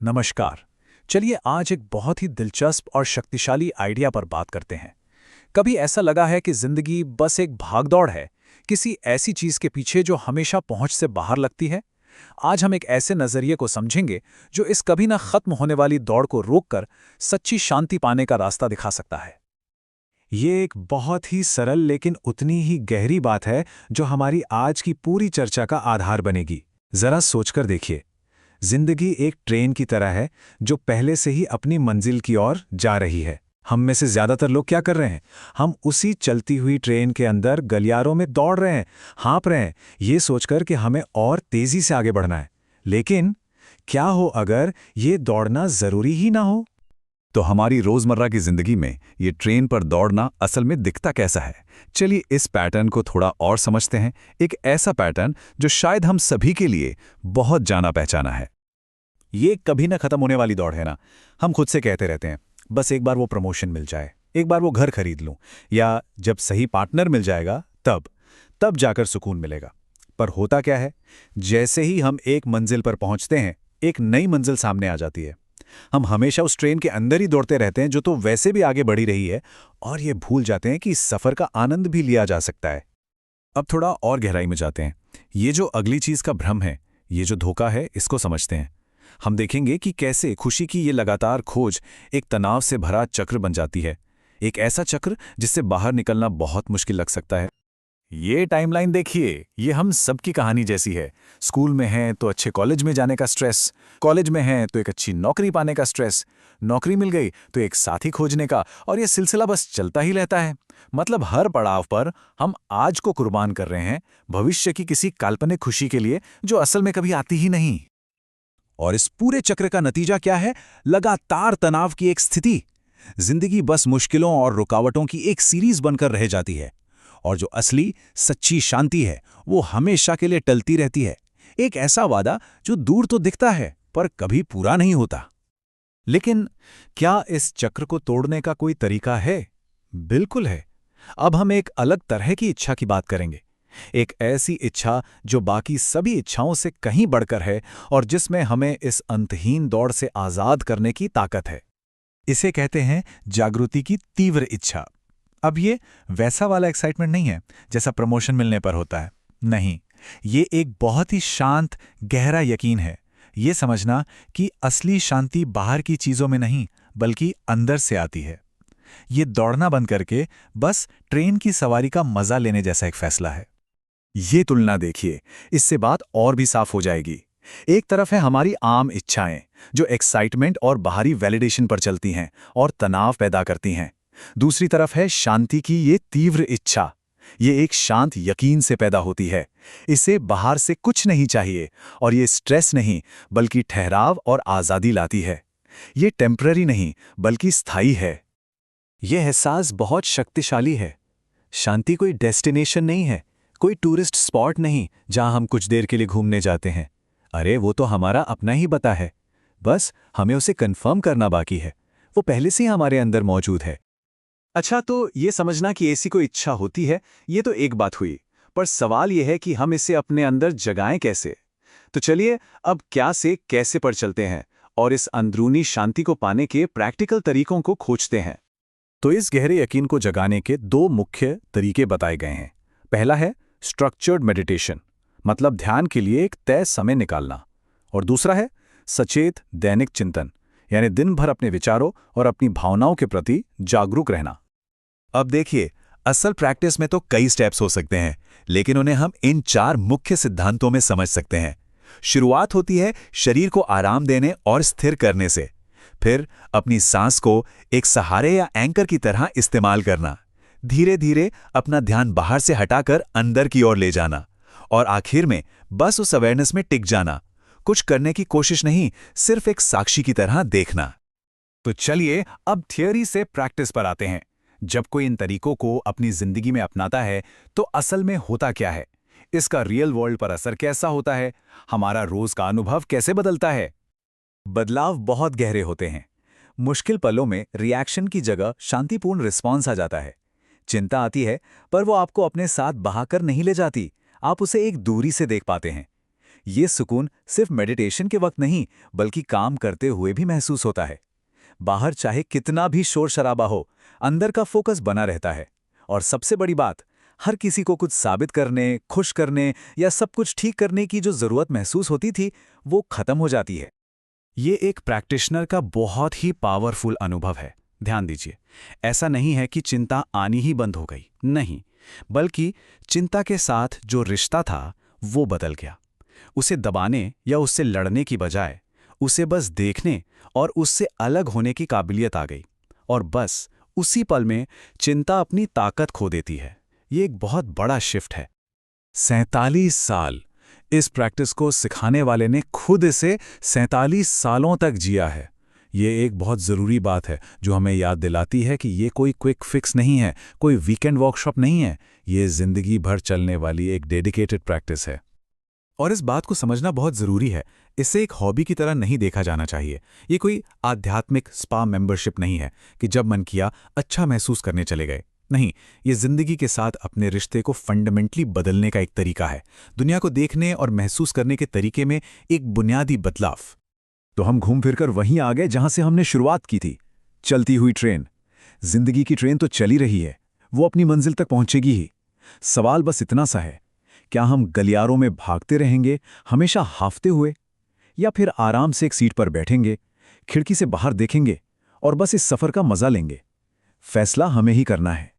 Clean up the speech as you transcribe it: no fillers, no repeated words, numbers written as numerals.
नमस्कार। चलिए आज एक बहुत ही दिलचस्प और शक्तिशाली आइडिया पर बात करते हैं। कभी ऐसा लगा है कि जिंदगी बस एक भागदौड़ है, किसी ऐसी चीज के पीछे जो हमेशा पहुंच से बाहर लगती है? आज हम एक ऐसे नजरिए को समझेंगे जो इस कभी ना खत्म होने वाली दौड़ को रोककर सच्ची शांति पाने का रास्ता दिखा सकता है। ये एक बहुत ही सरल लेकिन उतनी ही गहरी बात है जो हमारी आज की पूरी चर्चा का आधार बनेगी। जरा सोचकर देखिए, जिंदगी एक ट्रेन की तरह है जो पहले से ही अपनी मंजिल की ओर जा रही है। हम में से ज्यादातर लोग क्या कर रहे हैं? हम उसी चलती हुई ट्रेन के अंदर गलियारों में दौड़ रहे हैं, हाँप रहे हैं, ये सोचकर कि हमें और तेजी से आगे बढ़ना है। लेकिन क्या हो अगर ये दौड़ना जरूरी ही ना हो? तो हमारी रोजमर्रा की जिंदगी में ये ट्रेन पर दौड़ना असल में दिखता कैसा है? चलिए इस पैटर्न को थोड़ा और समझते हैं। एक ऐसा पैटर्न जो शायद हम सभी के लिए बहुत जाना पहचाना है। ये कभी ना खत्म होने वाली दौड़ है ना। हम खुद से कहते रहते हैं, बस एक बार वो प्रमोशन मिल जाए, एक बार वो घर खरीद लूं, या जब सही पार्टनर मिल जाएगा तब जाकर सुकून मिलेगा। पर होता क्या है, जैसे ही हम एक मंजिल पर पहुंचते हैं, एक नई मंजिल सामने आ जाती है। हम हमेशा उस ट्रेन के अंदर ही दौड़ते रहते हैं जो तो वैसे भी आगे बढ़ी रही है, और ये भूल जाते हैं कि इस सफर का आनंद भी लिया जा सकता है। अब थोड़ा और गहराई में जाते हैं। ये जो अगली चीज का भ्रम है, ये जो धोखा है, इसको समझते हैं। हम देखेंगे कि कैसे खुशी की ये लगातार खोज एक तनाव से भरा चक्र बन जाती है। एक ऐसा चक्र जिससे बाहर निकलना बहुत मुश्किल लग सकता है। ये टाइमलाइन देखिए, ये हम सबकी कहानी जैसी है। स्कूल में हैं तो अच्छे कॉलेज में जाने का स्ट्रेस, कॉलेज में हैं तो एक अच्छी नौकरी पाने का स्ट्रेस, नौकरी मिल गई तो एक साथी खोजने का, और ये सिलसिला बस चलता ही रहता है। मतलब हर पड़ाव पर हम आज को कुर्बान कर रहे हैं भविष्य की किसी काल्पनिक खुशी के लिए जो असल में कभी आती ही नहीं। और इस पूरे चक्र का नतीजा क्या है? लगातार तनाव की एक स्थिति। जिंदगी बस मुश्किलों और रुकावटों की एक सीरीज बनकर रह जाती है, और जो असली सच्ची शांति है वो हमेशा के लिए टलती रहती है। एक ऐसा वादा जो दूर तो दिखता है पर कभी पूरा नहीं होता। लेकिन क्या इस चक्र को तोड़ने का कोई तरीका है? बिल्कुल है। अब हम एक अलग तरह की इच्छा की बात करेंगे। एक ऐसी इच्छा जो बाकी सभी इच्छाओं से कहीं बढ़कर है और जिसमें हमें इस अंतहीन दौड़ से आजाद करने की ताकत है। इसे कहते हैं जागृति की तीव्र इच्छा। अब ये वैसा वाला एक्साइटमेंट नहीं है जैसा प्रमोशन मिलने पर होता है। नहीं, ये एक बहुत ही शांत, गहरा यकीन है। ये समझना कि असली शांति बाहर की चीजों में नहीं बल्कि अंदर से आती है। ये दौड़ना बंद करके बस ट्रेन की सवारी का मजा लेने जैसा एक फैसला है। ये तुलना देखिए, इससे बात और भी साफ हो जाएगी। एक तरफ है हमारी आम इच्छाएं जो एक्साइटमेंट और बाहरी वैलिडेशन पर चलती हैं और तनाव पैदा करती हैं। दूसरी तरफ है शांति की ये तीव्र इच्छा। ये एक शांत यकीन से पैदा होती है। इसे बाहर से कुछ नहीं चाहिए, और ये स्ट्रेस नहीं बल्कि ठहराव और आज़ादी लाती है। ये टेम्पररी नहीं बल्कि स्थायी है। यह एहसास बहुत शक्तिशाली है। शांति कोई डेस्टिनेशन नहीं है, कोई टूरिस्ट स्पॉट नहीं जहां हम कुछ देर के लिए घूमने जाते हैं। अरे वो तो हमारा अपना ही बता है, बस हमें उसे कंफर्म करना बाकी है। वो पहले से ही हमारे अंदर मौजूद है। अच्छा, तो ये समझना कि ऐसी कोई इच्छा होती है, ये तो एक बात हुई, पर सवाल ये है कि हम इसे अपने अंदर जगाएं कैसे? तो चलिए अब क्या से कैसे पर चलते हैं और इस अंदरूनी शांति को पाने के प्रैक्टिकल तरीकों को खोजते हैं। तो इस गहरे यकीन को जगाने के दो मुख्य तरीके बताए गए हैं। पहला है स्ट्रक्चर्ड मेडिटेशन, मतलब ध्यान के लिए एक तय समय निकालना। और दूसरा है सचेत दैनिक चिंतन, यानी दिन भर अपने विचारों और अपनी भावनाओं के प्रति जागरूक रहना। अब देखिए, असल प्रैक्टिस में तो कई स्टेप्स हो सकते हैं, लेकिन उन्हें हम इन 4 मुख्य सिद्धांतों में समझ सकते हैं। शुरुआत होती है शरीर को आराम देने और स्थिर करने से। फिर अपनी सांस को एक सहारे या एंकर की तरह इस्तेमाल करना। धीरे धीरे अपना ध्यान बाहर से हटाकर अंदर की ओर ले जाना। और आखिर में बस उस अवेयरनेस में टिक जाना। कुछ करने की कोशिश नहीं, सिर्फ एक साक्षी की तरह देखना। तो चलिए अब थियोरी से प्रैक्टिस पर आते हैं। जब कोई इन तरीकों को अपनी जिंदगी में अपनाता है तो असल में होता क्या है? इसका रियल वर्ल्ड पर असर कैसा होता है? हमारा रोज का अनुभव कैसे बदलता है? बदलाव बहुत गहरे होते हैं। मुश्किल पलों में रिएक्शन की जगह शांतिपूर्ण रिस्पॉन्स आ जाता है। चिंता आती है, पर वो आपको अपने साथ बहाकर नहीं ले जाती, आप उसे एक दूरी से देख पाते हैं। ये सुकून सिर्फ मेडिटेशन के वक्त नहीं बल्कि काम करते हुए भी महसूस होता है। बाहर चाहे कितना भी शोर शराबा हो, अंदर का फोकस बना रहता है। और सबसे बड़ी बात, हर किसी को कुछ साबित करने, खुश करने या सब कुछ ठीक करने की जो जरूरत महसूस होती थी, वो खत्म हो जाती है। ये एक प्रैक्टिशनर का बहुत ही पावरफुल अनुभव है। ध्यान दीजिए, ऐसा नहीं है कि चिंता आनी ही बंद हो गई, नहीं, बल्कि चिंता के साथ जो रिश्ता था वो बदल गया। उसे दबाने या उससे लड़ने की बजाय उसे बस देखने और उससे अलग होने की काबिलियत आ गई। और बस उसी पल में चिंता अपनी ताकत खो देती है। ये एक बहुत बड़ा शिफ्ट है। 47 साल, इस प्रैक्टिस को सिखाने वाले ने खुद इसे 47 सालों तक जिया है। ये एक बहुत ज़रूरी बात है जो हमें याद दिलाती है कि ये कोई क्विक फिक्स नहीं है, कोई वीकेंड वर्कशॉप नहीं है। ये ज़िंदगी भर चलने वाली एक डेडिकेटेड प्रैक्टिस है। और इस बात को समझना बहुत ज़रूरी है। इसे एक हॉबी की तरह नहीं देखा जाना चाहिए। ये कोई आध्यात्मिक स्पा मेंबरशिप नहीं है कि जब मन किया अच्छा महसूस करने चले गए। नहीं, ये ज़िंदगी के साथ अपने रिश्ते को फंडामेंटली बदलने का एक तरीका है। दुनिया को देखने और महसूस करने के तरीके में एक बुनियादी बदलाव। तो हम घूम फिरकर वहीं आ गए जहां से हमने शुरुआत की थी। चलती हुई ट्रेन। जिंदगी की ट्रेन तो चली रही है, वो अपनी मंजिल तक पहुंचेगी ही। सवाल बस इतना सा है, क्या हम गलियारों में भागते रहेंगे हमेशा हाफते हुए, या फिर आराम से एक सीट पर बैठेंगे, खिड़की से बाहर देखेंगे और बस इस सफर का मजा लेंगे? फैसला हमें ही करना है।